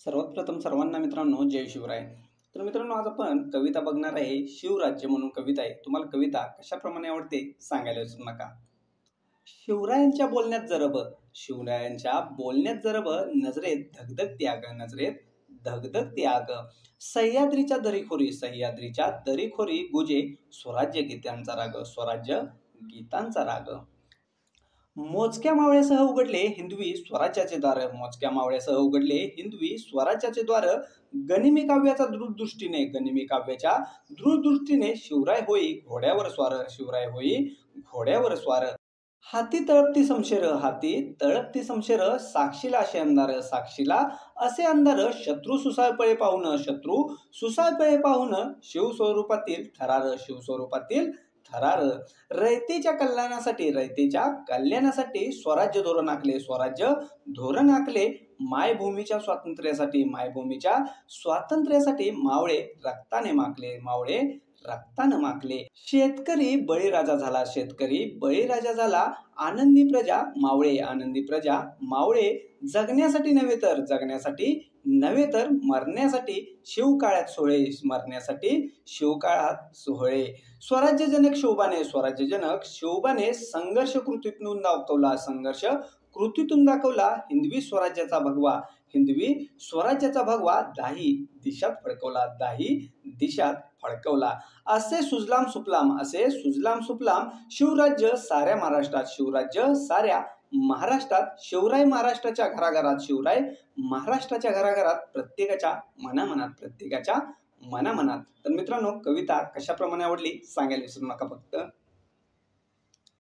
सर्वात प्रथम सर्वांना मित्रांनो जय शिवराय। तर मित्रांनो आज आपण कविता बघणार आहे। शिवराज्य म्हणून कविता आहे। तुम्हाला कविता कशाप्रमाणे आवडते सांगायला विसरू नका। शिवरायांच्या बोलण्यात जरब, शिवरायांच्या बोलण्यात जरब, नजरेत धगधगती आग, नजरेत धगधगती आग। सह्याद्रीच्या दरीखोरी, सह्याद्रीच्या दरीखोरी गुजे स्वराज्य गीतांचा राग, स्वराज्य गीतांचा राग। मोजक्या मावळ्यासह उघडले हिंदवी स्वराज्याचे द्वार, मोजक्या मावळ्यासह उघडले हिंदवी स्वराज्याचे द्वार। गनिमी काव्याचा दूरदृष्टीने, गनिमी काव्याच्या दूरदृष्टीने शिवराय होई घोड्यावर स्वार, शिवराय होई घोड्यावर स्वार। हाती तळपती समशेर, हाती तळपती समशेर, साक्षीला असे अंधार, साक्षीला असे अंधार। शत्रू सुसाळपळे पाहून, शत्रू सुसाळपळे पाहून, शिवस्वरूपातील थरार, शिवस्वरूपातील थरार। रयतेच्या कल्याणासाठी, रयतेच्या कल्याणासाठी स्वराज्य धोरण आखले, स्वराज्य धोरण आखले। मायभूमीच्या स्वातंत्र्यासाठी, मायभूमीच्या स्वातंत्र्यासाठी मावळे रक्ताने माखले, मावळे रक्ताने माखले। शेतकरी बळीराजा झाला, शेतकरी बळीराजा झाला। आनंदी प्रजा मावळे, आनंदी प्रजा मावळे। जगण्यासाठी नव्हे तर, जगण्यासाठी नव्हे तर मरण्यासाठी शिवकाळात सोहळे, मरण्यासाठी शिवकाळात सोहळे। स्वराज्यजनक शोभाने, स्वराज्यजनक शोभाने संघर्ष कृतीतून दाखवला, संघर्ष कृतीतून दाखवला। हिंदवी स्वराज्याचा भगवा, हिंदवी स्वराज्याचा भगवा दाही दिशात फडकवला, दाही दिशात फडकवला। असे सुजलाम सुफलाम, असे सुजलाम सुफलाम शिवराज्य साऱ्या महाराष्ट्रात, शिवराज्य साऱ्या महाराष्ट्रात। शिवराय महाराष्ट्राच्या घराघरात, शिवराय महाराष्ट्राच्या घराघरात, प्रत्येकाच्या मनामनात, प्रत्येकाच्या मनामनात। तर मित्रांनो कविता कशाप्रमाणे आवडली सांगायला विसरू नका फक्त।